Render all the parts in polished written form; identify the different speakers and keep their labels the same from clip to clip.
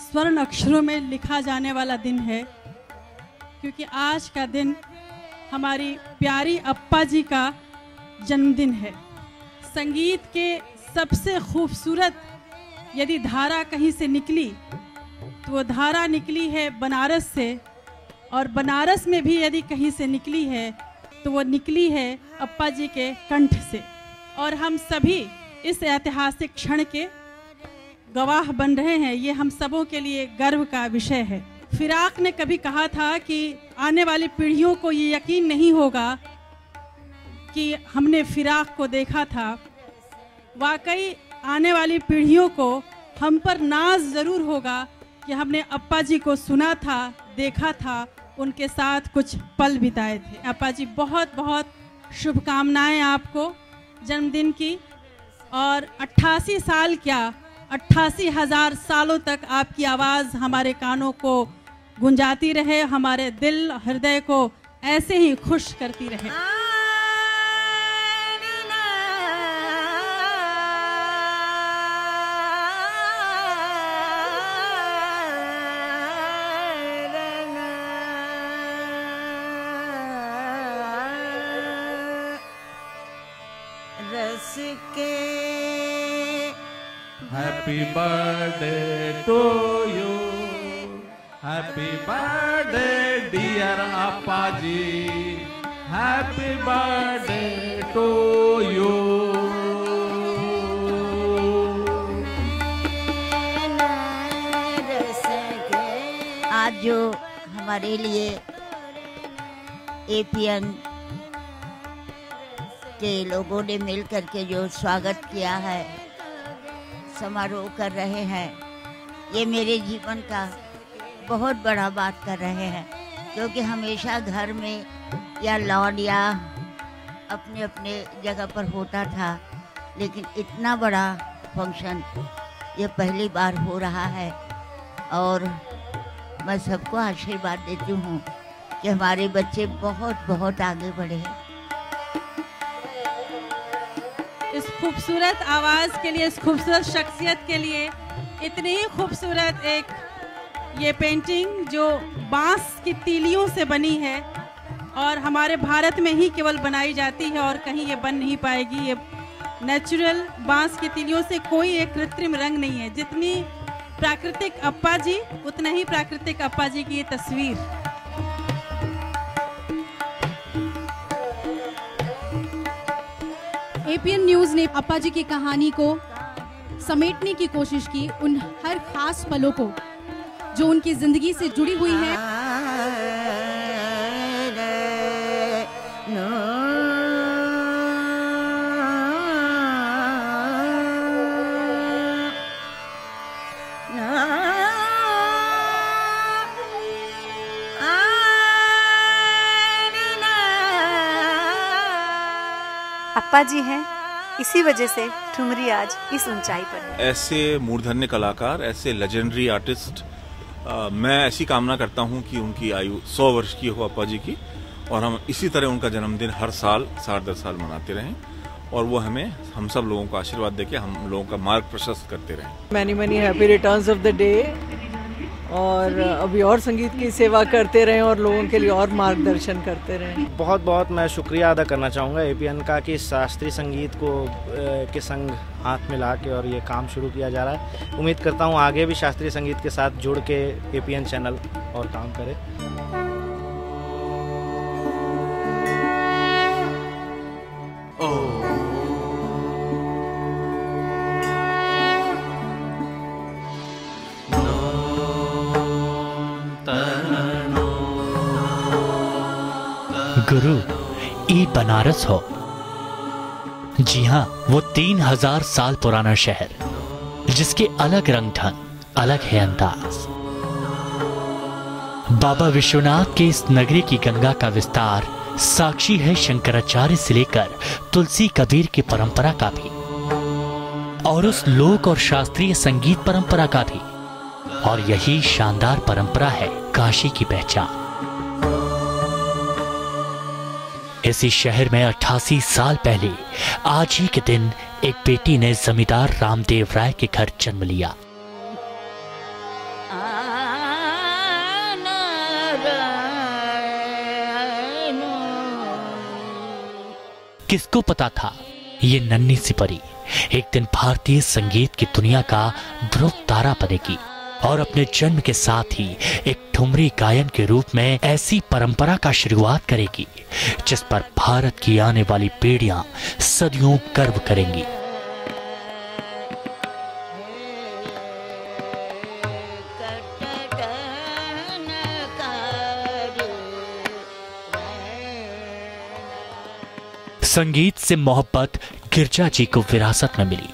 Speaker 1: स्वर्ण अक्षरों में लिखा जाने वाला दिन है, क्योंकि आज का दिन हमारी प्यारी अप्पा जी का जन्मदिन है। संगीत के सबसे खूबसूरत यदि धारा कहीं से निकली तो वो धारा निकली है बनारस से, और बनारस में भी यदि कहीं से निकली है तो वो निकली है अप्पा जी के कंठ से। और हम सभी इस ऐतिहासिक क्षण के गवाह बन रहे हैं। ये हम सबों के लिए गर्व का विषय है। फिराक ने कभी कहा था कि आने वाली पीढ़ियों को ये यकीन नहीं होगा कि हमने फिराक को देखा था। वाकई आने वाली पीढ़ियों को हम पर नाज ज़रूर होगा कि हमने अप्पा जी को सुना था, देखा था, उनके साथ कुछ पल बिताए थे। अप्पा जी बहुत बहुत शुभकामनाएं आपको जन्मदिन की, और 88 साल क्या 88,000 सालों तक आपकी आवाज़ हमारे कानों को गुंजाती रहे, हमारे दिल हृदय को ऐसे ही खुश करती रहे।
Speaker 2: Happy birthday to you, happy birthday dear Appa ji, happy birthday to you।
Speaker 3: आज जो हमारे लिए एपीएन के लोगों ने मिल करके जो स्वागत किया है, समारोह कर रहे हैं, ये मेरे जीवन का बहुत बड़ा बात कर रहे हैं, क्योंकि हमेशा घर में या लॉन या अपने अपने जगह पर होता था, लेकिन इतना बड़ा फंक्शन ये पहली बार हो रहा है। और मैं सबको आशीर्वाद देती हूँ कि हमारे बच्चे बहुत बहुत आगे बढ़े।
Speaker 1: इस खूबसूरत आवाज़ के लिए, इस खूबसूरत शख्सियत के लिए, इतनी ही खूबसूरत एक ये पेंटिंग जो बांस की तीलियों से बनी है और हमारे भारत में ही केवल बनाई जाती है और कहीं ये बन नहीं पाएगी। ये नेचुरल बांस की तीलियों से कोई एक कृत्रिम रंग नहीं है। जितनी प्राकृतिक अप्पा जी, उतना ही प्राकृतिक अप्पा जी की ये तस्वीर।
Speaker 4: एपीएन न्यूज़ ने अप्पा जी की कहानी को समेटने की कोशिश की, उन हर खास पलों को जो उनकी जिंदगी से जुड़ी हुई है।
Speaker 5: अप्पा जी हैं, इसी वजह से ठुमरी आज इस ऊंचाई पर है।
Speaker 6: ऐसे मूर्धन्य कलाकार, ऐसे लेजेंडरी आर्टिस्ट, मैं ऐसी कामना करता हूं कि उनकी आयु 100 वर्ष की हो अप्पा जी की, और हम इसी तरह उनका जन्मदिन हर साल 7-10 साल मनाते रहें, और वो हम सब लोगों को आशीर्वाद देके हम लोगों का मार्ग प्रशस्त करते रहें।
Speaker 7: Many many happy returns of the day, और अभी और संगीत की सेवा करते रहें और लोगों के लिए और मार्गदर्शन करते रहें।
Speaker 8: बहुत बहुत मैं शुक्रिया अदा करना चाहूँगा एपीएन का कि शास्त्रीय संगीत को के संग हाथ मिला के और ये काम शुरू किया जा रहा है। उम्मीद करता हूँ आगे भी शास्त्रीय संगीत के साथ जुड़ के एपीएन चैनल और काम करे।
Speaker 9: गुरु ई बनारस हो। जी हाँ, वो 3000 साल पुराना शहर जिसके अलग रंग ढंग, अलग है अंदाज। बाबा विश्वनाथ के इस नगरी की गंगा का विस्तार साक्षी है शंकराचार्य से लेकर तुलसी कबीर की परंपरा का भी, और उस लोक और शास्त्रीय संगीत परंपरा का भी। और यही शानदार परंपरा है काशी की पहचान। इसी शहर में 88 साल पहले आज ही के दिन एक बेटी ने जमींदार रामदेव राय के घर जन्म लिया। किसको पता था ये नन्ही सी परी एक दिन भारतीय संगीत की दुनिया का ध्रुव तारा बनेगी और अपने जन्म के साथ ही एक ठुमरी गायन के रूप में ऐसी परंपरा का शुरुआत करेगी जिस पर भारत की आने वाली पीढ़ियां सदियों गर्व करेंगी। संगीत से मोहब्बत गिरजा जी को विरासत में मिली।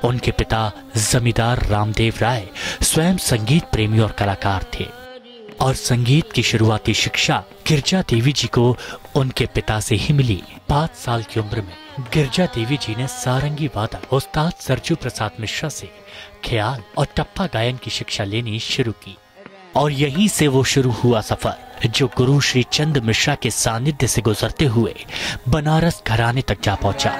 Speaker 9: उनके पिता जमींदार रामदेव राय स्वयं संगीत प्रेमी और कलाकार थे और संगीत की शुरुआती शिक्षा गिरजा देवी जी को उनके पिता से ही मिली। 5 साल की उम्र में गिरजा देवी जी ने सारंगी वादक उस्ताद सरजू प्रसाद मिश्रा से ख्याल और टप्पा गायन की शिक्षा लेनी शुरू की और यहीं से वो शुरू हुआ सफर जो गुरु श्री चंद मिश्रा के सानिध्य से गुजरते हुए बनारस घराने तक जा पहुंचा।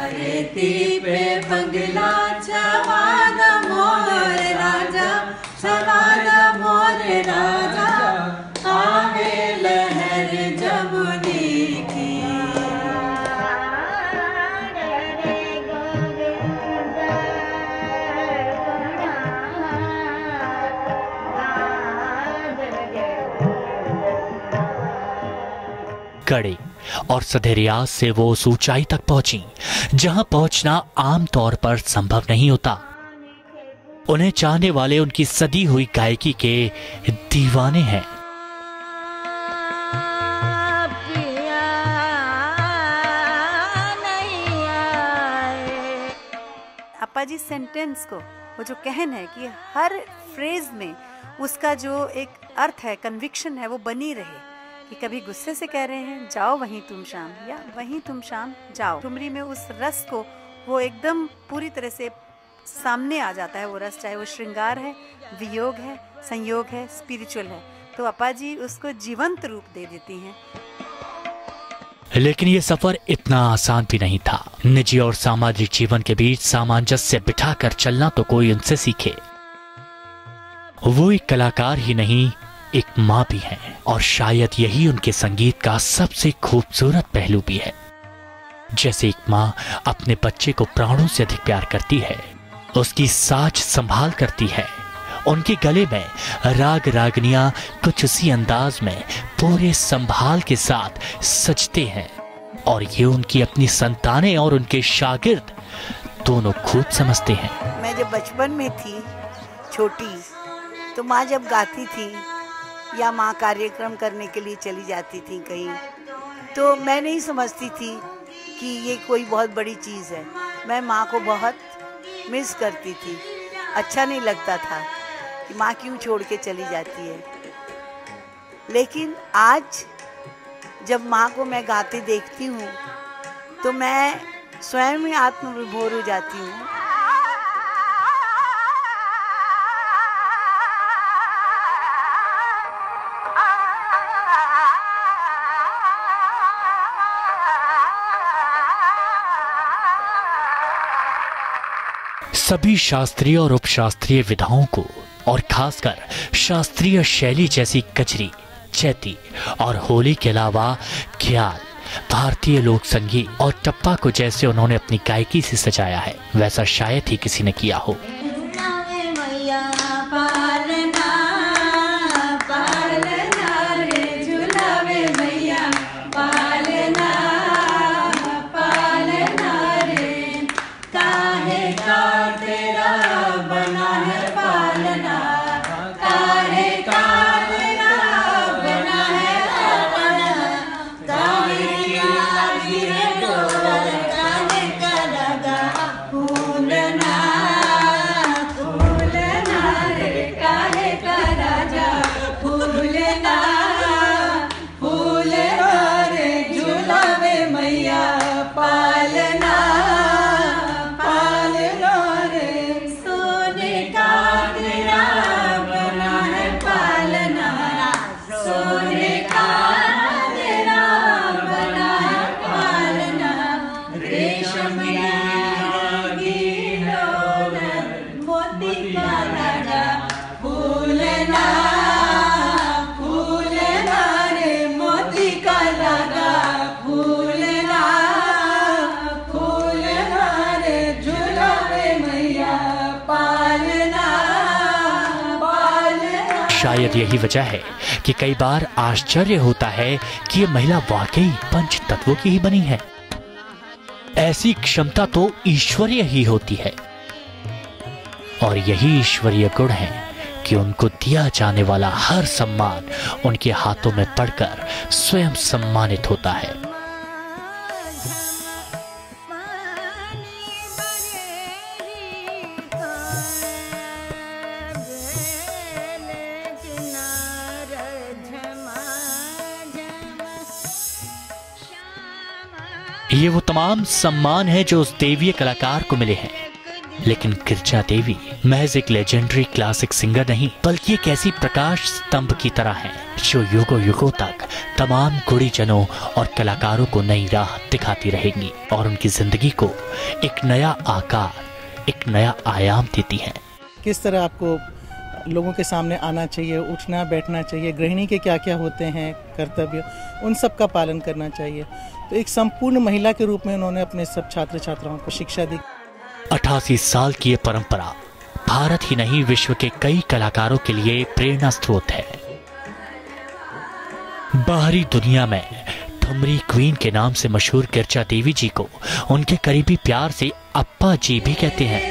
Speaker 9: कड़े और सधेरियाज से वो उस ऊंचाई तक पहुंची जहां पहुंचना आमतौर पर संभव नहीं होता। उन्हें चाहने वाले उनकी सदी हुई गायकी के दीवाने हैं।
Speaker 5: अप्पा जी सेंटेंस को वो जो कहन है कि हर फ्रेज में उसका जो एक अर्थ है, कन्विक्शन है, वो बनी रहे कि कभी गुस्से से कह रहे हैं जाओ वहीं तुम शाम या वहीं तुम शाम जाओ। ठुमरी में उस रस को वो एकदम पूरी तरह से सामने आ जाता है वो रस, चाहे वो श्रृंगार है, वियोग है, संयोग है, स्पिरिचुअल है, तो अप्पा जी उसको जीवंत रूप दे देती हैं।
Speaker 9: लेकिन ये सफर इतना आसान भी नहीं था। निजी और सामाजिक जीवन के बीच सामंजस्य बिठाकर चलना तो कोई उनसे सीखे। वो एक कलाकार ही नहीं, एक माँ भी हैं और शायद यही उनके संगीत का सबसे खूबसूरत पहलू भी है। जैसे एक माँ अपने बच्चे को प्राणों से अधिक प्यार करती है, उसकी साज संभाल करती है, उनके गले में राग रागनियां कुछ उसी अंदाज में पूरे संभाल के साथ सजते हैं और ये उनकी अपनी संतानें और उनके शागिर्द दोनों खूब समझते हैं।
Speaker 10: मैं जब बचपन में थी छोटी, तो माँ जब गाती थी या माँ कार्यक्रम करने के लिए चली जाती थी कहीं, तो मैं नहीं समझती थी कि ये कोई बहुत बड़ी चीज़ है। मैं माँ को बहुत मिस करती थी, अच्छा नहीं लगता था कि माँ क्यों छोड़ के चली जाती है। लेकिन आज जब माँ को मैं गाते देखती हूँ तो मैं स्वयं ही आत्मविभोर हो जाती हूँ।
Speaker 9: सभी शास्त्रीय और उपशास्त्रीय विधाओं को और खासकर शास्त्रीय शैली जैसी कजरी, चैती और होली के अलावा ख्याल, भारतीय लोक संगीत और टप्पा को जैसे उन्होंने अपनी गायकी से सजाया है, वैसा शायद ही किसी ने किया हो। शायद यही वजह है कि कई बार आश्चर्य होता है कि ये महिला वाकई पंच तत्वों की ही बनी है। ऐसी क्षमता तो ईश्वरीय ही होती है और यही ईश्वरीय गुण है कि उनको दिया जाने वाला हर सम्मान उनके हाथों में पड़कर स्वयं सम्मानित होता है। ये वो तमाम सम्मान है जो उस देवीय कलाकार को मिले हैं, लेकिन गिरजा देवी महज एक लेजेंडरी क्लासिक सिंगर नहीं बल्कि एक ऐसी प्रकाश स्तंभ की तरह है जो युगों युगों तक तमाम गुणीजनों और कलाकारों को नई राह दिखाती रहेंगी और उनकी जिंदगी को एक नया आकार, एक नया आयाम देती हैं।
Speaker 11: किस तरह आपको लोगों के सामने आना चाहिए, उठना बैठना चाहिए, गृहिणी के क्या क्या होते हैं कर्तव्य, उन सब का पालन करना चाहिए। तो एक संपूर्ण महिला के रूप में उन्होंने अपने सब छात्र छात्राओं को शिक्षा दी।
Speaker 9: 88 साल की ये परंपरा भारत ही नहीं विश्व के कई कलाकारों के लिए प्रेरणा स्रोत है। बाहरी दुनिया में ठुमरी क्वीन के नाम से मशहूर गिरजा देवी जी को उनके करीबी प्यार से अप्पा जी भी कहते हैं।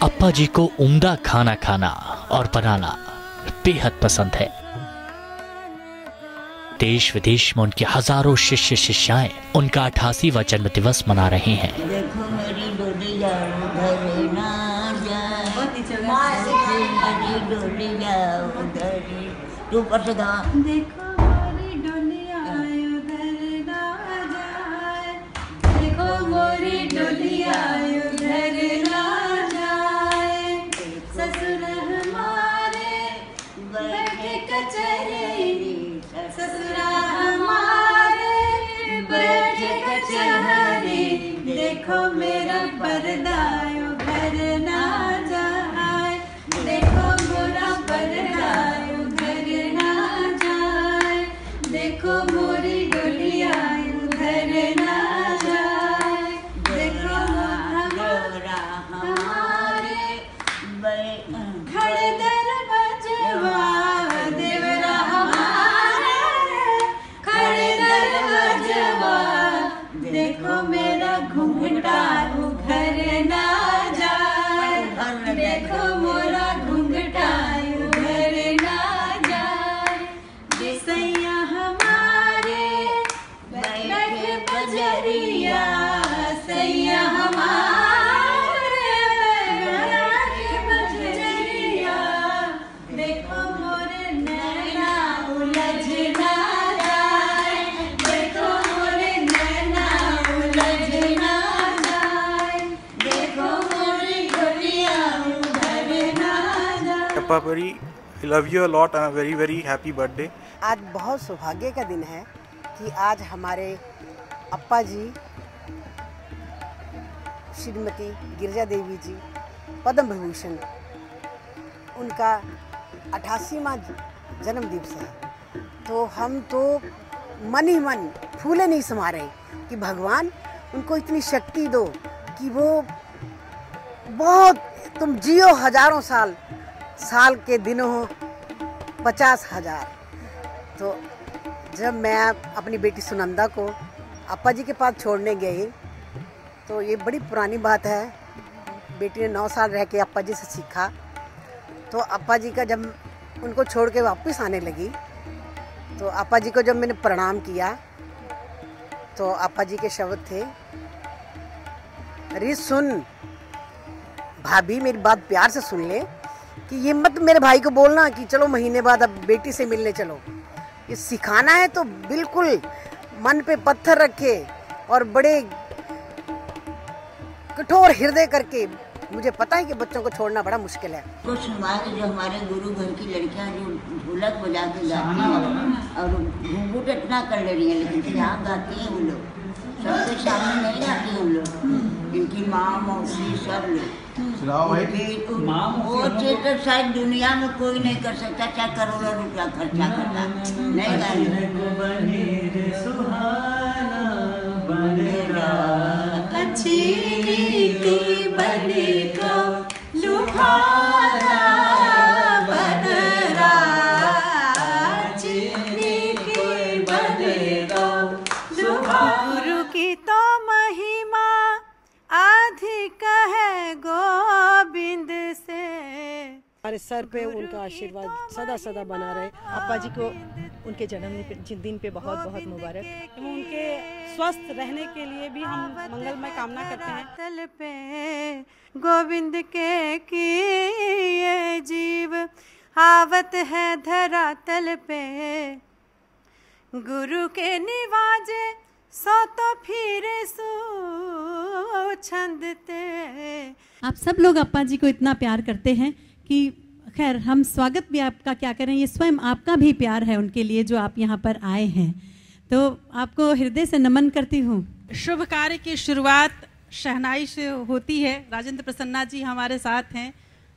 Speaker 9: अप्पा जी को उम्दा खाना खाना और बनाना बेहद पसंद है। देश विदेश में उनके हजारों शिष्य शिष्याएं उनका 88वां जन्म दिवस मना रहे हैं।
Speaker 3: देखो मेरी डोलिया उधर ना जाए, मेरी डोलिया उधर तू पटदा,
Speaker 12: देखो मोरी डोलिया उधर ना जाए, देखो मोरी डोलिया उधर ना जाए, ससुर हमारे बैठे कचहरी, ससुरा हमारे बैठे कचहरी, देखो मेरा पर्दा उधर ना जाए, देखो मोरा पर्दा उधर ना जाए, देखो मोरी डोलिया उधर ना जाए, देखो मोरा हमारे खड़े दरवाजवा, देवरा हमारे खड़े दरवाजवा, देखो मेरा घूंघटा उधर ना जाए, देखो मोरा घूंघटा उधर ना जाए, सैया हमारे बैठे बजरिया, सैया हमारे बैठे बजरिया, देखो मोरे नैना उलझ ना जाए, देखो मोरे नैना उलझ ना जाए, देखो मोरी डोलिया उधर ना जाए।
Speaker 13: Appa Pari, I love you a lot and a very very happy birthday.
Speaker 14: आज बहुत सौभाग्य का दिन है कि आज हमारे अप्पा जी श्रीमती गिरजा देवी जी पद्म विभूषण, उनका 88वां जन्म दिवस है। तो हम तो मन ही मन फूले नहीं समा रहे कि भगवान उनको इतनी शक्ति दो कि वो बहुत, तुम जियो हजारों साल, साल के दिनों हो 50,000। तो जब मैं अपनी बेटी सुनंदा को अप्पा जी के पास छोड़ने गई, तो ये बड़ी पुरानी बात है, बेटी ने 9 साल रह के अप्पा जी से सीखा। तो अप्पा जी का जब उनको छोड़ के वापस आने लगी, तो अप्पा जी को जब मैंने प्रणाम किया, तो आपा जी के शब्द थे, अरे सुन भाभी, मेरी बात प्यार से सुन ले कि ये मत मेरे भाई को बोलना कि चलो महीने बाद अब बेटी से मिलने चलो। ये सिखाना है तो बिल्कुल मन पे पत्थर रखे और बड़े कठोर हृदय करके। मुझे पता है कि बच्चों को छोड़ना बड़ा मुश्किल है।
Speaker 3: कुछ सुनवाएंगे जो हमारे गुरु घर की लड़कियां जो ढोलक बजा के गाती हैं और घूंघट इतना कर ले रही हैं, लेकिन क्या गाती हैं वो लोग, सबके सामने नहीं गाती उन लोग। इनकी माँ मौसी सब लोग, वो थिएटर शायद दुनिया में कोई नहीं कर सकता, चाहे करोड़ों रुपया खर्चा करता नहीं
Speaker 5: गुरु की तो महिमा अधिक है गोविंद से।
Speaker 15: हमारे सर पे उनका आशीर्वाद सदा सदा बना रहे। अप्पा जी को उनके जन्मदिन पे बहुत बहुत मुबारक।
Speaker 1: उनके स्वस्थ रहने के लिए भी हम मंगलमय कामना करते हैं।
Speaker 5: तल पे गोविंद के किए जीव आवत है धरातल पे, गुरु के निवाजे सो तो फिर छंदते।
Speaker 1: आप सब लोग अप्पा जी को इतना प्यार करते हैं कि खैर हम स्वागत भी आपका क्या करें, ये स्वयं आपका भी प्यार है उनके लिए जो आप यहाँ पर आए हैं, तो आपको हृदय से नमन करती हूँ। शुभ कार्य की शुरुआत शहनाई से होती है। राजेंद्र प्रसन्ना जी हमारे साथ हैं,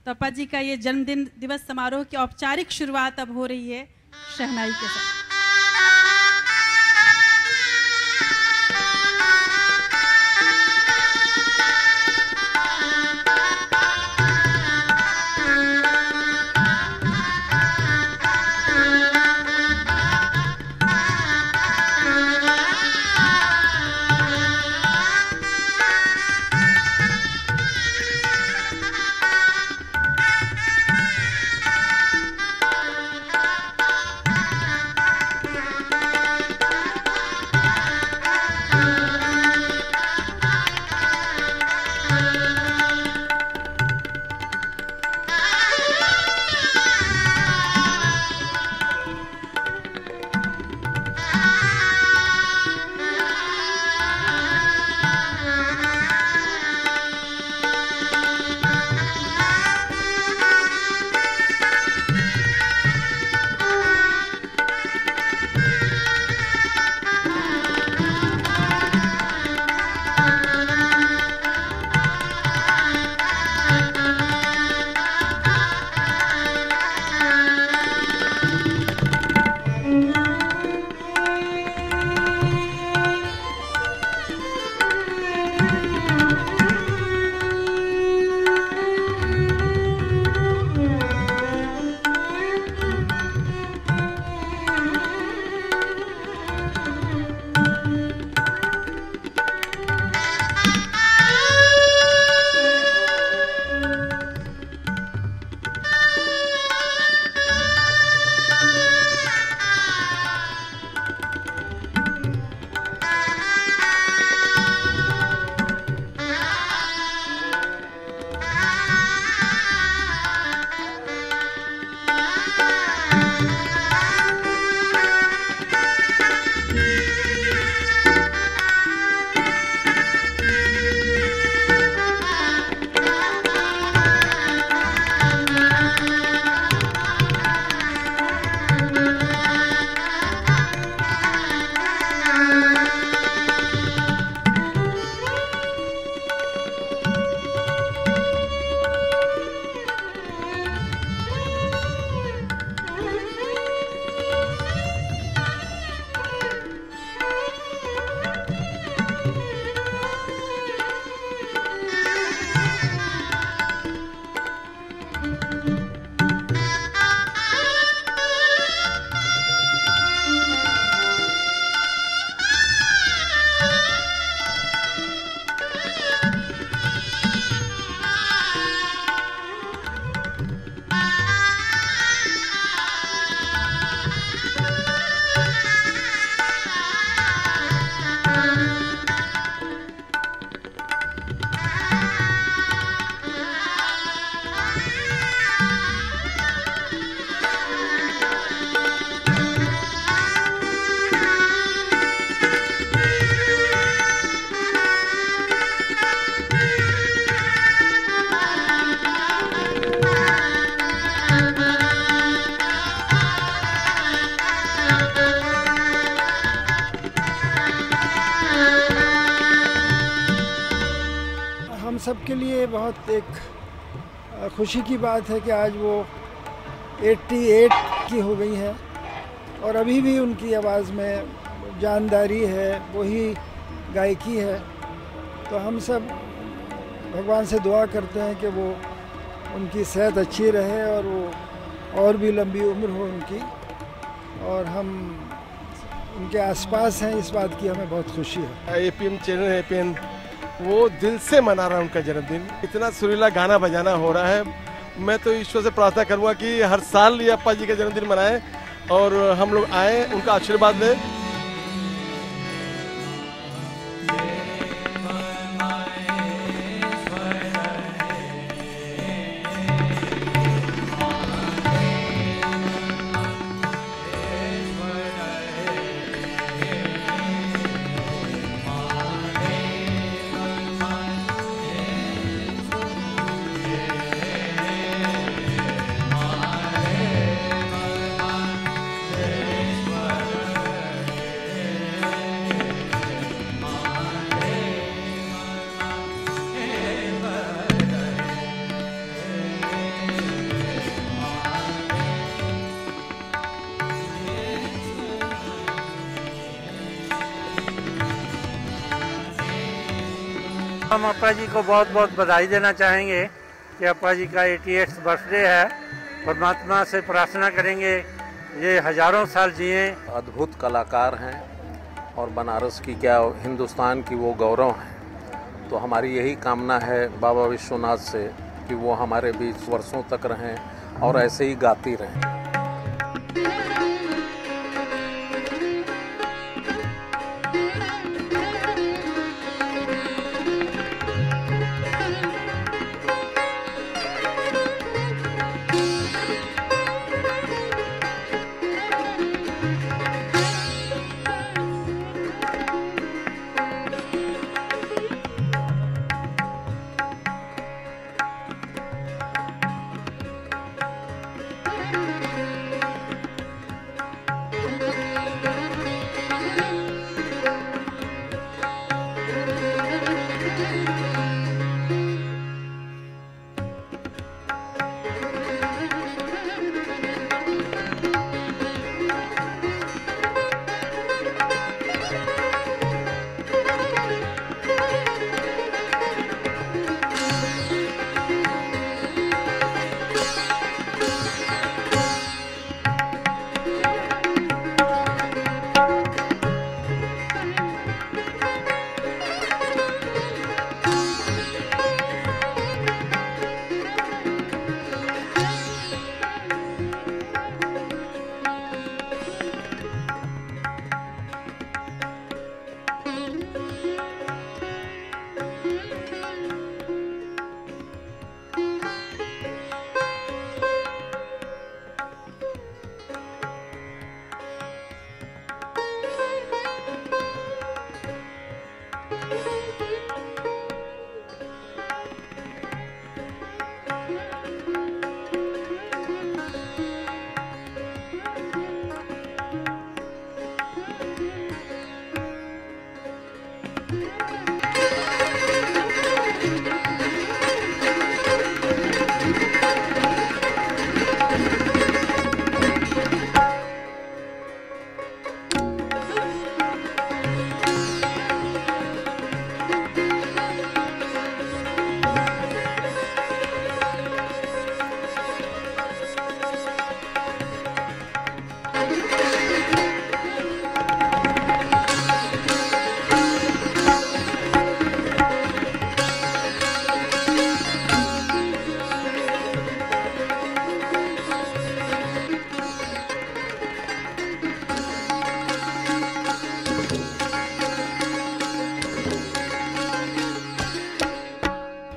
Speaker 1: तो अप्पा जी का ये जन्मदिन दिवस समारोह की औपचारिक शुरुआत अब हो रही है शहनाई के साथ।
Speaker 16: सब के लिए बहुत एक खुशी की बात है कि आज वो 88 की हो गई है और अभी भी उनकी आवाज़ में जानदारी है, वही गायकी है। तो हम सब भगवान से दुआ करते हैं कि वो उनकी सेहत अच्छी रहे और वो और भी लंबी उम्र हो उनकी, और हम उनके आसपास हैं, इस बात की हमें बहुत खुशी है।
Speaker 17: एपीएम चैनल एपीएम वो दिल से मना रहा है उनका जन्मदिन। इतना सुरीला गाना बजाना हो रहा है, मैं तो ईश्वर से प्रार्थना करूँगा कि हर साल ये अप्पा जी का जन्मदिन मनाएं और हम लोग आएँ, उनका आशीर्वाद लें।
Speaker 18: हम अप्पा जी को बहुत बहुत बधाई देना चाहेंगे कि अप्पा जी का 88th बर्थडे है। परमात्मा से प्रार्थना करेंगे ये हजारों साल जिए।
Speaker 19: अद्भुत कलाकार हैं और बनारस की क्या हिंदुस्तान की वो गौरव हैं। तो हमारी यही कामना है बाबा विश्वनाथ से कि वो हमारे बीच वर्षों तक रहें और ऐसे ही गाती रहें।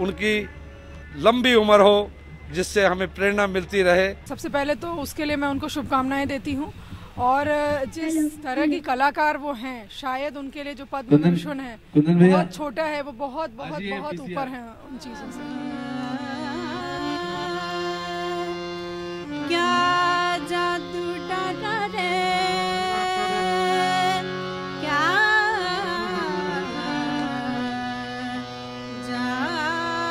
Speaker 20: उनकी लंबी उम्र हो जिससे हमें प्रेरणा मिलती रहे।
Speaker 21: सबसे पहले तो उसके लिए मैं उनको शुभकामनाएं देती हूँ और जिस तरह की कलाकार वो हैं, शायद उनके लिए जो पद्म भूषण है बहुत छोटा है, वो बहुत बहुत बहुत ऊपर है उन चीजों से।
Speaker 12: क्या जादू डाला रे, क्या जादू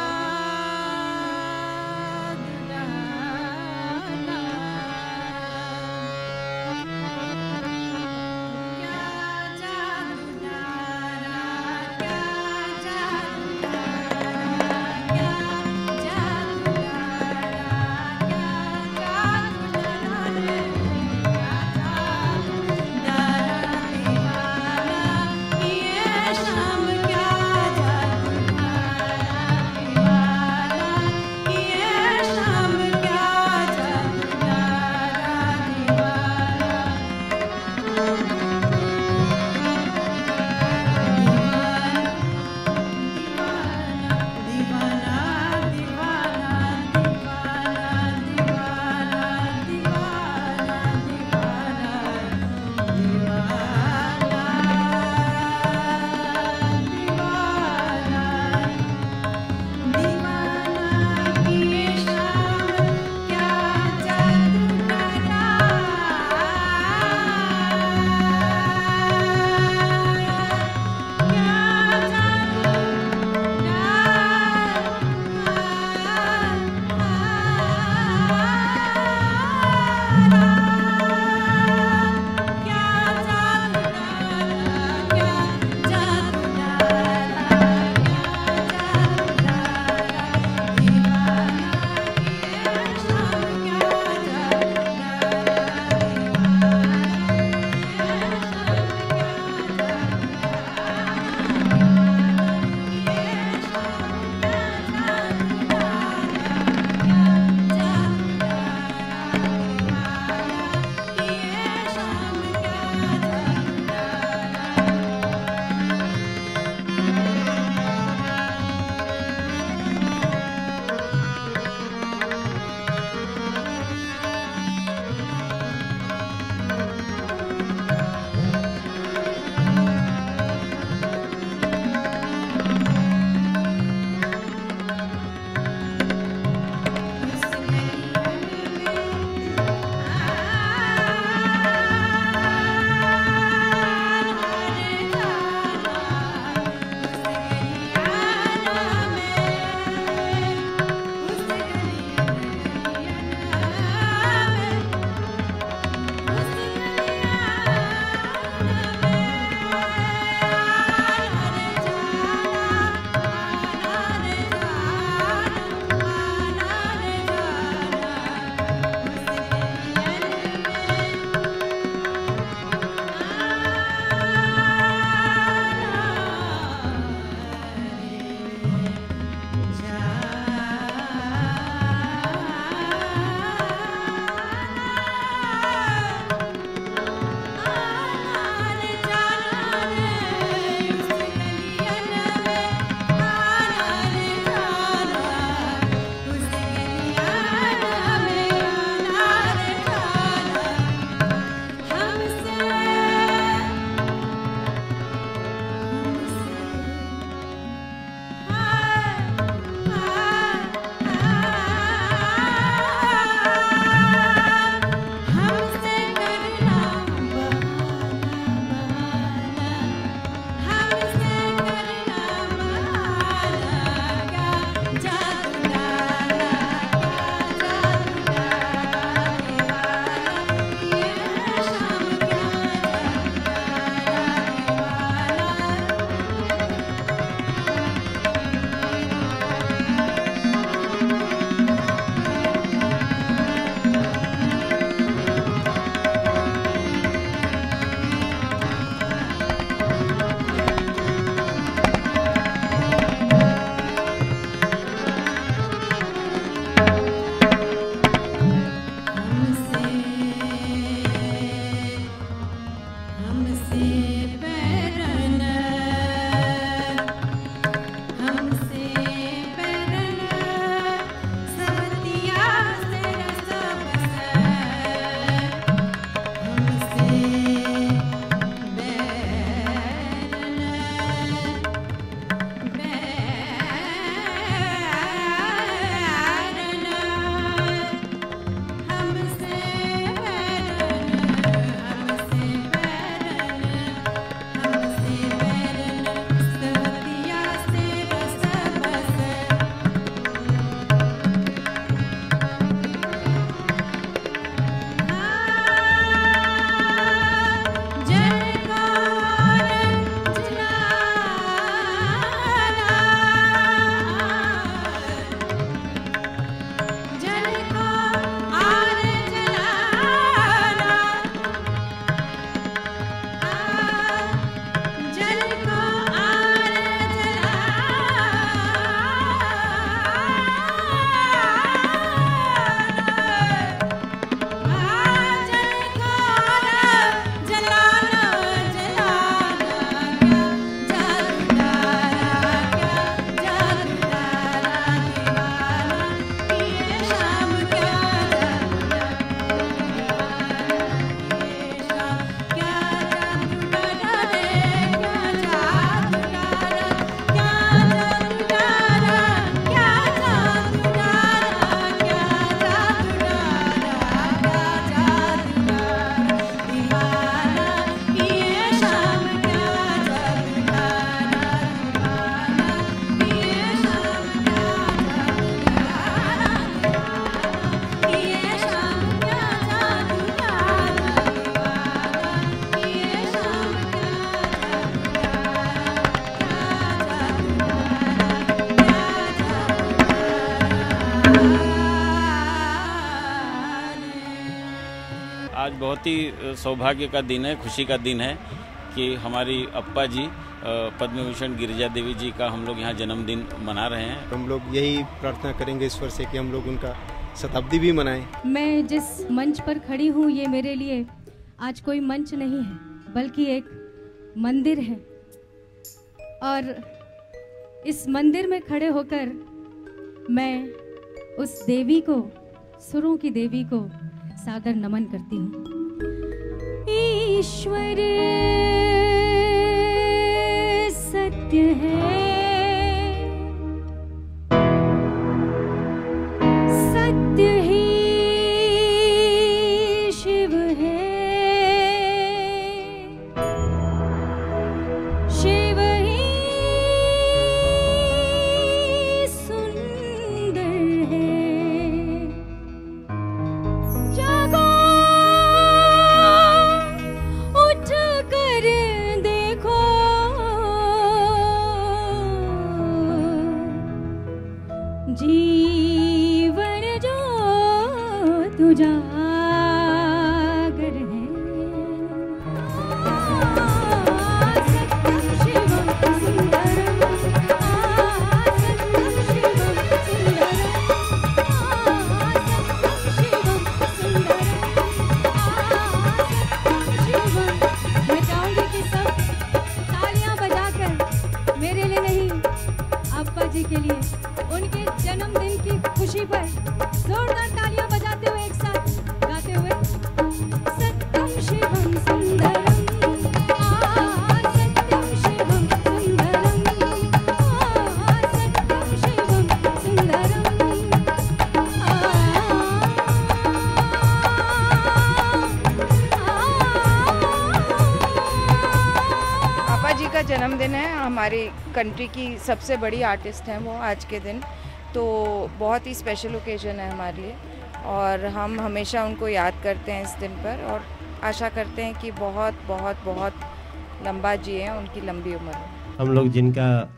Speaker 2: आज बहुत ही सौभाग्य का दिन है, खुशी का दिन है कि हमारी अप्पा जी पद्म विभूषण गिरिजा देवी जी का हम लोग यहाँ जन्मदिन मना रहे हैं।
Speaker 22: हम लोग यही प्रार्थना करेंगे ईश्वर से कि हम लोग उनका शताब्दी भी मनाएं।
Speaker 23: मैं जिस मंच पर खड़ी हूँ ये मेरे लिए आज कोई मंच नहीं है बल्कि एक मंदिर है, और इस मंदिर में खड़े होकर मैं उस देवी को, सुरों की देवी को सादर नमन करती हूँ। ईश्वर सत्य है, सत्य ही शिव है, शिव ही सुंदर है। जागो उठ कर देखो, जीवन जो तुझा जी के लिए उनके जन्मदिन की खुशी पर जोरदार तालियां बजाते हुए एक साथ गाते हुए सत्यम शिवम सुंदरम, सत्यम शिवम सुंदरम, सत्यम शिवम सुंदरम।
Speaker 24: अप्पा जी का जन्मदिन है, हमारी कंट्री की सबसे बड़ी आर्टिस्ट हैं वो आज के दिन, तो बहुत ही स्पेशल ओकेजन है हमारे लिए और हम हमेशा उनको याद करते हैं इस दिन पर और आशा करते हैं कि बहुत बहुत बहुत लंबा जिए, उनकी लंबी उम्र हो।
Speaker 25: हम लोग जिनका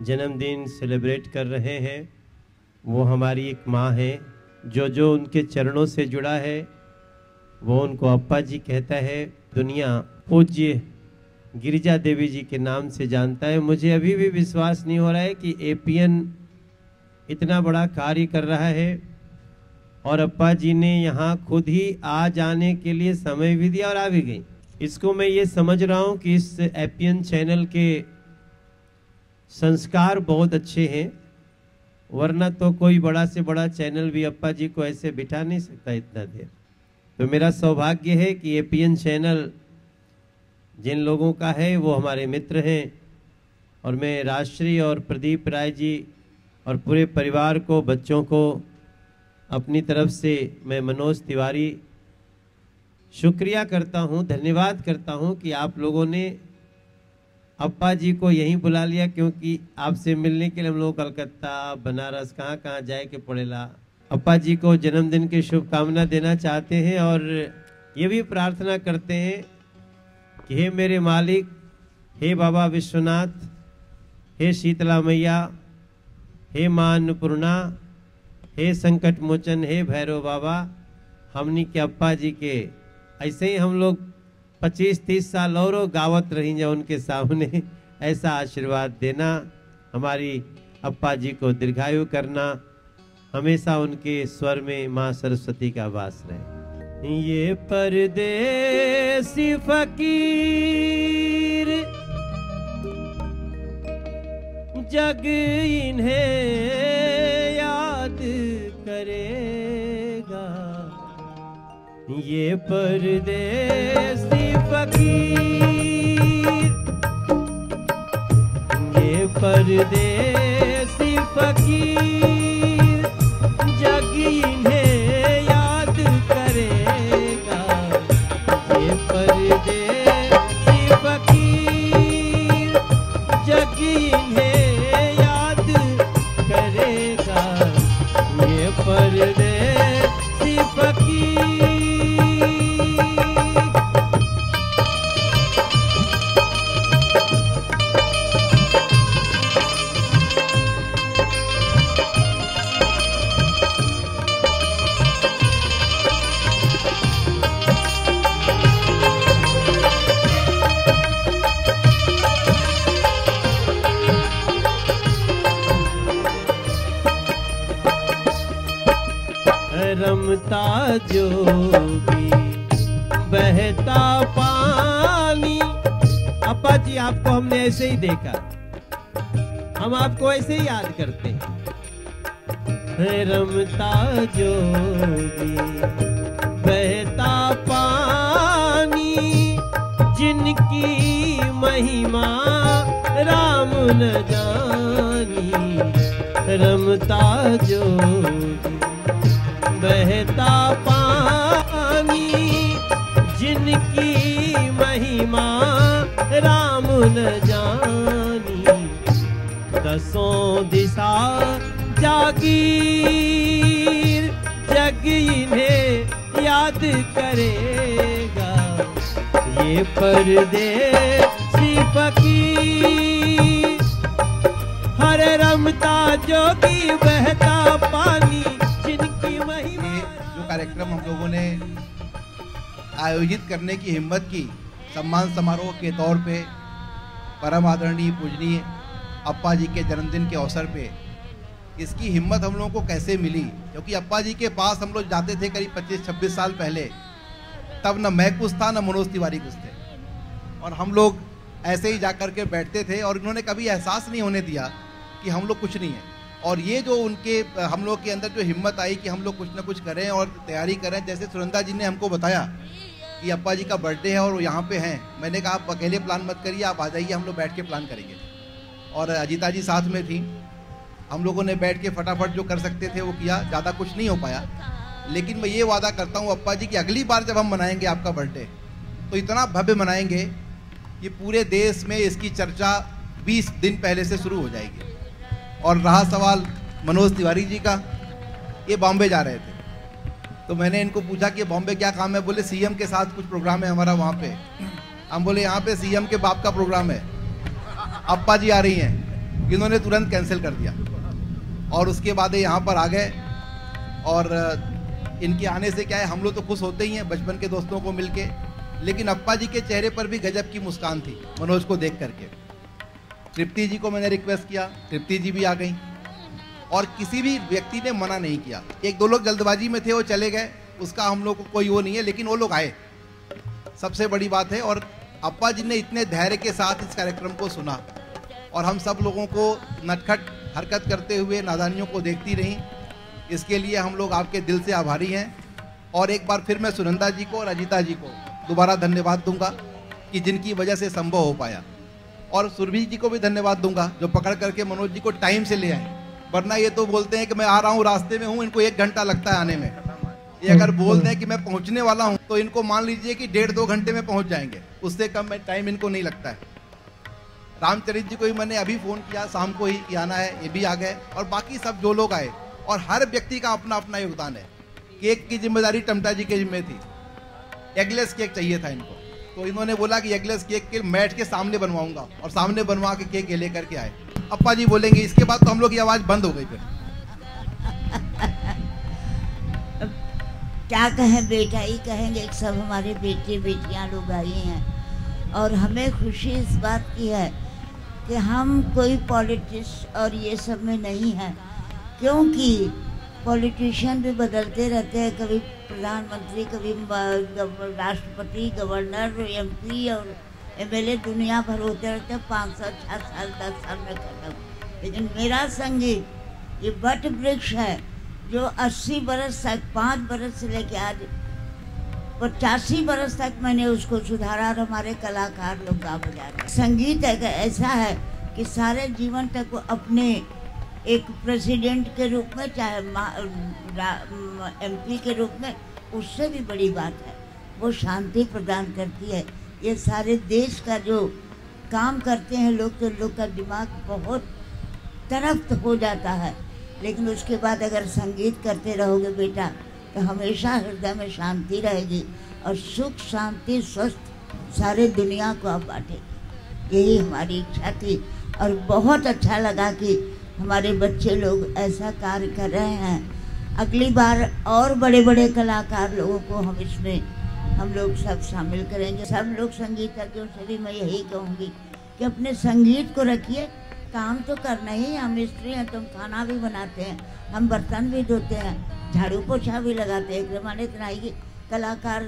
Speaker 25: जन्मदिन सेलिब्रेट कर रहे हैं वो हमारी एक माँ है, जो उनके चरणों से जुड़ा है वो उनको अप्पा जी कहता है। दुनिया पूज्य गिरिजा देवी जी के नाम से जानता है। मुझे अभी भी विश्वास नहीं हो रहा है कि एपीएन इतना बड़ा कार्य कर रहा है और अप्पा जी ने यहाँ खुद ही आ जाने के लिए समय भी दिया और आ भी गई। इसको मैं ये समझ रहा हूँ कि इस एपीएन चैनल के संस्कार बहुत अच्छे हैं, वरना तो कोई बड़ा से बड़ा चैनल भी अप्पा जी को ऐसे बिठा नहीं सकता इतना देर। तो मेरा सौभाग्य है कि एपीएन चैनल जिन लोगों का है वो हमारे मित्र हैं और मैं राजश्री और प्रदीप राय जी और पूरे परिवार को, बच्चों को अपनी तरफ से मैं मनोज तिवारी शुक्रिया करता हूँ, धन्यवाद करता हूँ कि आप लोगों ने अप्पा जी को यहीं बुला लिया, क्योंकि आपसे मिलने के लिए हम लोग कलकत्ता, बनारस, कहाँ कहाँ जाए के पड़ेला। अप्पा जी को जन्मदिन की शुभकामना देना चाहते हैं और ये भी प्रार्थना करते हैं कि हे मेरे मालिक, हे बाबा विश्वनाथ, हे शीतला मैया, हे मां अन्नपूर्णा, हे संकट मोचन, हे भैरव बाबा, हमनी के अप्पा जी के ऐसे ही हम लोग 25-30 साल और गावत रही जाए उनके सामने, ऐसा आशीर्वाद देना। हमारी अप्पा जी को दीर्घायु करना, हमेशा उनके स्वर में माँ सरस्वती का वास रहे। ये परदेसी फकीर जग इन्हें याद करेगा, ये परदेसी फकीर, ये परदेसी फकीर जग इन्हें याद करेगा, ये परदेसी फकीर जग इन्हें याद करेगा, ये परदेसी फकीर। रमता जोगी बहता पानी। अप्पा जी आपको हमने ऐसे ही देखा, हम आपको ऐसे ही याद करते हैं। रमता जोगी बहता पानी, जिनकी महिमा राम न जानी। रमता जोगी बहता पानी, जिनकी महिमा राम न जानी। दसों दिशा जागीर, जग इन्हें याद करेगा। ये परदेसी फकीर, हरे रमता जोगी बहता पानी, जिनकी महिमा।
Speaker 4: जो कार्यक्रम हम लोगों ने आयोजित करने की हिम्मत की, सम्मान समारोह के तौर पे परम आदरणीय पूजनीय अप्पा जी के जन्मदिन के अवसर पे, इसकी हिम्मत हम लोगों को कैसे मिली? क्योंकि अप्पा जी के पास हम लोग जाते थे करीब 25-26 साल पहले, तब न मैं कुछ था न मनोज तिवारी कुछ थे, और हम लोग ऐसे ही जाकर के बैठते थे और इन्होंने कभी एहसास नहीं होने दिया कि हम लोग कुछ नहीं है। और ये जो उनके हम लोग के अंदर जो हिम्मत आई कि हम लोग कुछ ना कुछ करें और तैयारी करें, जैसे सुनंदा जी ने हमको बताया कि अप्पा जी का बर्थडे है और वो यहाँ पे हैं, मैंने कहा आप अकेले प्लान मत करिए, आप आ जाइए, हम लोग बैठ के प्लान करेंगे। और अजीता जी साथ में थी, हम लोगों ने बैठ के फटाफट जो कर सकते थे वो किया, ज़्यादा कुछ नहीं हो पाया। लेकिन मैं ये वादा करता हूँ अप्पा जी कि अगली बार जब हम मनाएंगे आपका बर्थडे तो इतना भव्य मनाएंगे कि पूरे देश में इसकी चर्चा 20 दिन पहले से शुरू हो जाएगी। और रहा सवाल मनोज तिवारी जी का, ये बॉम्बे जा रहे थे, तो मैंने इनको पूछा कि बॉम्बे क्या काम है? बोले सीएम के साथ कुछ प्रोग्राम है हमारा वहाँ पे। हम बोले यहाँ पे सीएम के बाप का प्रोग्राम है, अप्पा जी आ रही हैं। इन्होंने तुरंत कैंसिल कर दिया और उसके बाद यहाँ पर आ गए। और इनके आने से क्या है, हम लोग तो खुश होते ही हैं बचपन के दोस्तों को मिलके, लेकिन अप्पा जी के चेहरे पर भी गजब की मुस्कान थी मनोज को देख करके। तृप्ति जी को मैंने रिक्वेस्ट किया, तृप्ति जी भी आ गई और किसी भी व्यक्ति ने मना नहीं किया। एक दो लोग जल्दबाजी में थे, वो चले गए, उसका हम लोग को कोई वो नहीं है, लेकिन वो लोग आए, सबसे बड़ी बात है। और अप्पा जी ने इतने धैर्य के साथ इस कार्यक्रम को सुना और हम सब लोगों को नटखट हरकत करते हुए नादानियों को देखती रहीं, इसके लिए हम लोग आपके दिल से आभारी हैं। और एक बार फिर मैं सुनंदा जी को और अजीता जी को दोबारा धन्यवाद दूंगा कि जिनकी वजह से संभव हो पाया, और सुरभि जी को भी धन्यवाद दूंगा जो पकड़ करके मनोज जी को टाइम से ले आए, वरना ये तो बोलते हैं कि मैं आ रहा हूँ, रास्ते में हूँ, इनको 1 घंटा लगता है आने में। ये अगर बोलते हैं कि मैं पहुँचने वाला हूँ तो इनको मान लीजिए कि 1.5-2 घंटे में पहुँच जाएंगे, उससे कम टाइम इनको नहीं लगता है। रामचरित जी को भी मैंने अभी फ़ोन किया शाम को ही कि आना है, ये भी आ गए, और बाकी सब जो लोग आए, और हर व्यक्ति का अपना अपना योगदान है। केक की जिम्मेदारी टमटा जी के जिम्मे थी, एगलेस केक चाहिए था इनको, तो इन्होंने बोला कि एगलेस केक के मैट के सामने बनवाऊंगा, और सामने बनवा के केक लेकर के आए। अप्पा जी बोलेंगे, इसके बाद तो हम लोग की आवाज़ बंद हो गई। फिर
Speaker 3: क्या कहें, बेटा ही कहेंगे, सब हमारे बेटे बेटियां लोग आई हैं, और हमें खुशी इस बात की है कि हम कोई पॉलिटिक्स और ये सब में नहीं हैं, क्योंकि पॉलिटिशियन भी बदलते रहते हैं, कभी प्रधानमंत्री, कभी राष्ट्रपति, गवर्नर, एमपी और एमएलए दुनिया भर होते रहते हैं, 5 साल 6 साल 10 साल में खत्म। लेकिन मेरा संगीत ये वट वृक्ष है जो 80 बरस तक, 5 बरस से लेके आज 85 बरस तक मैंने उसको सुधारा, और हमारे कलाकार लोग गा बजा रहे। संगीत ऐसा है कि सारे जीवन तक वो अपने एक प्रेसिडेंट के रूप में, चाहे एमपी के रूप में, उससे भी बड़ी बात है, वो शांति प्रदान करती है। ये सारे देश का जो काम करते हैं लोग, तो लोग का दिमाग बहुत तरफ हो जाता है, लेकिन उसके बाद अगर संगीत करते रहोगे बेटा तो हमेशा हृदय में शांति रहेगी, और सुख शांति स्वस्थ सारे दुनिया को आप बांटेगी। यही हमारी इच्छा थी, और बहुत अच्छा लगा कि हमारे बच्चे लोग ऐसा कार्य कर रहे हैं। अगली बार और बड़े बड़े कलाकार लोगों को हम इसमें हम लोग सब शामिल करेंगे। सब लोग संगीतज्ञों से भी मैं यही कहूँगी कि अपने संगीत को रखिए, काम तो करना ही, हम मिस्त्री हैं, तुम खाना भी बनाते हैं, हम बर्तन भी धोते हैं, झाड़ू पोछा भी लगाते। एक जमाने इतनाई कलाकार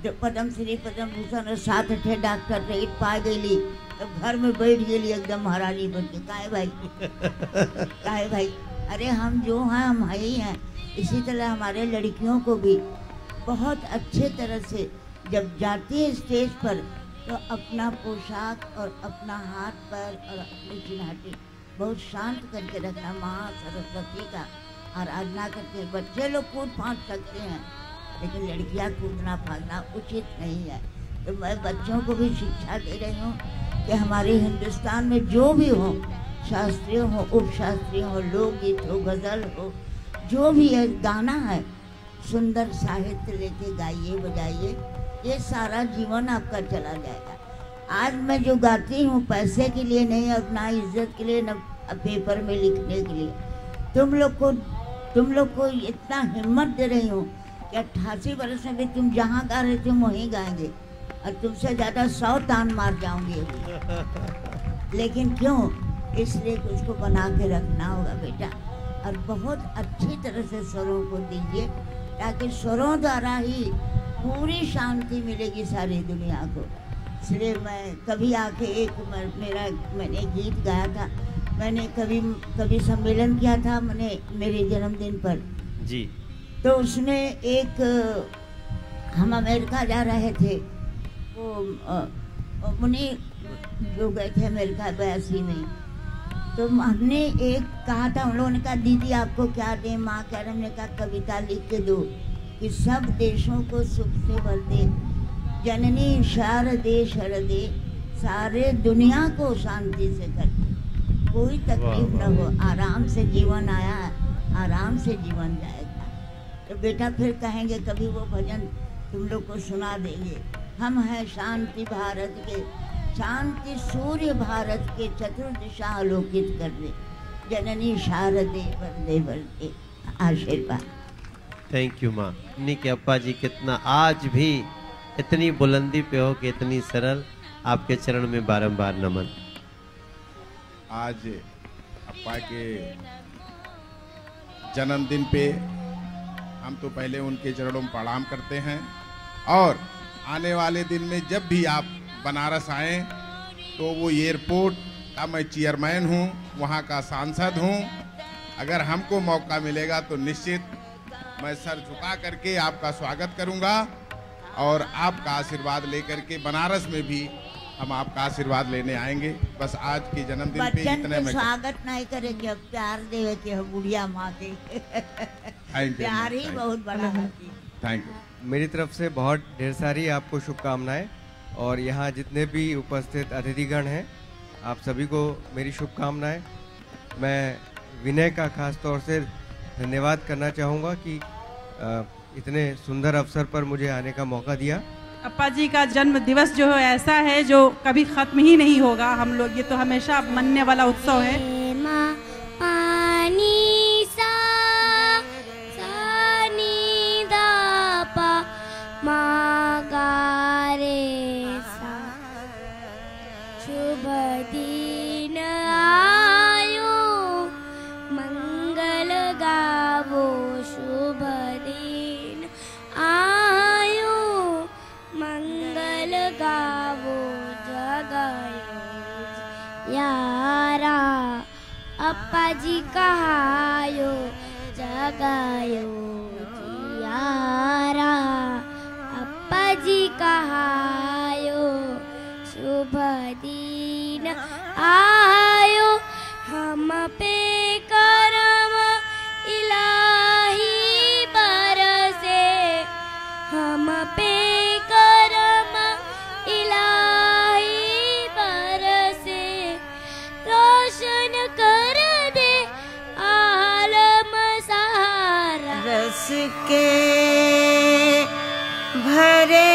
Speaker 3: जो पद्म श्री पद्म भूषण और 7-8 डॉक्टर थे, इत पा गई तब घर में बैठ गई एकदम महारानी बन के। काहे भाई काहे भाई, अरे हम जो हैं हम है ही हैं। इसी तरह हमारे लड़कियों को भी बहुत अच्छे तरह से जब जाती है स्टेज पर तो अपना पोशाक और अपना हाथ पैर और अपनी चिन्हाटी बहुत शांत करके रखना। माँ सरस्वती का आराधना करके बच्चे लोग कूद फांद सकते हैं लेकिन लड़कियां कूदना फांदना उचित नहीं है। तो मैं बच्चों को भी शिक्षा दे रही हूँ कि हमारे हिंदुस्तान में जो भी हो, शास्त्रीय हो, उपशास्त्रीय हो, लोकगीत हो, गज़ल हो, जो भी है गाना है, सुंदर साहित्य लेके गाइए बजाइए, ये सारा जीवन आपका चला जाएगा। आज मैं जो गाती हूँ पैसे के लिए नहीं और ना इज्जत के लिए ना पेपर में लिखने के लिए। तुम लोग को इतना हिम्मत दे रही हूँ कि 88 वर्ष में भी तुम जहाँ गा रहे थे वहीं गाएंगे और तुमसे ज़्यादा 100 तान मार जाऊंगी अभी। लेकिन क्यों? इसलिए कुछ को बना के रखना होगा बेटा और बहुत अच्छी तरह से स्वरों को दीजिए ताकि स्वरों द्वारा ही पूरी शांति मिलेगी सारी दुनिया को। इसलिए मैं कभी आके मैंने गीत गाया था, मैंने कभी सम्मेलन किया था मैंने मेरे जन्मदिन पर
Speaker 25: जी।
Speaker 3: तो उसमें एक हम अमेरिका जा रहे थे, वो मुनि जो गए थे अमेरिका 82 में, तो हमने एक कहा था, उन लोगों ने कहा दीदी आपको क्या दें, माँ कह रहे, हमने कहा कविता लिख के दो कि सब देशों को सुख से भर दे, जननी शारदे शरदे, सारे दुनिया को शांति से कर दे, कोई तकलीफ न हो, आराम से जीवन आया आराम से जीवन जाएगा। तो बेटा फिर कहेंगे कभी वो भजन तुम लोग को सुना देंगे। हम हैं शांति भारत के, शांति सूर्य भारत के, चतुर्दिशा आलोकित कर दे, जननी शारदे वरदे वरदे। आशीर्वाद।
Speaker 25: थैंक यू माँ। नहीं कि अप्पा जी कितना आज भी इतनी बुलंदी पे हो कि इतनी सरल, आपके चरण में बारंबार नमन।
Speaker 6: आज अप्पा के जन्मदिन पे हम तो पहले उनके चरणों में प्रणाम करते हैं और आने वाले दिन में जब भी आप बनारस आएं तो वो एयरपोर्ट का मैं चेयरमैन हूँ, वहाँ का सांसद हूँ। अगर हमको मौका मिलेगा तो निश्चित मैं सर झुका करके आपका स्वागत करूँगा और आपका आशीर्वाद लेकर के बनारस में भी हम आपका आशीर्वाद लेने आएंगे। बस आज के जन्मदिन पे इतने में
Speaker 3: स्वागत नहीं करेंगे, अब प्यार देवे के बुढ़िया माँ के प्यार ही बहुत बड़ा है।
Speaker 6: Thank you.
Speaker 7: मेरी तरफ से बहुत ढेर सारी आपको शुभकामनाएं और यहाँ जितने भी उपस्थित अतिथिगण हैं आप सभी को मेरी शुभकामनाएं। मैं विनय का खास तौर से धन्यवाद करना चाहूँगा कि इतने सुंदर अवसर पर मुझे आने का मौका दिया।
Speaker 1: अप्पा जी का जन्म दिवस जो है ऐसा है जो कभी खत्म ही नहीं होगा। हम लोग ये तो हमेशा मनने वाला उत्सव है।
Speaker 8: पानी सा नी दा पा मा गा रे सा, शुभ दिन आयो मंगल गावो, शुभ दिन आयो मंगल गावो, जगायो यारा अप्पा जी कहायो, जगायो यारा अप्पा जी कहायो, शुभ दिन आयो हम पे करम इलाही बरसे, हम पे करम इलाही बरसे, रोशन कर दे आलम सारा।
Speaker 3: रस के भरे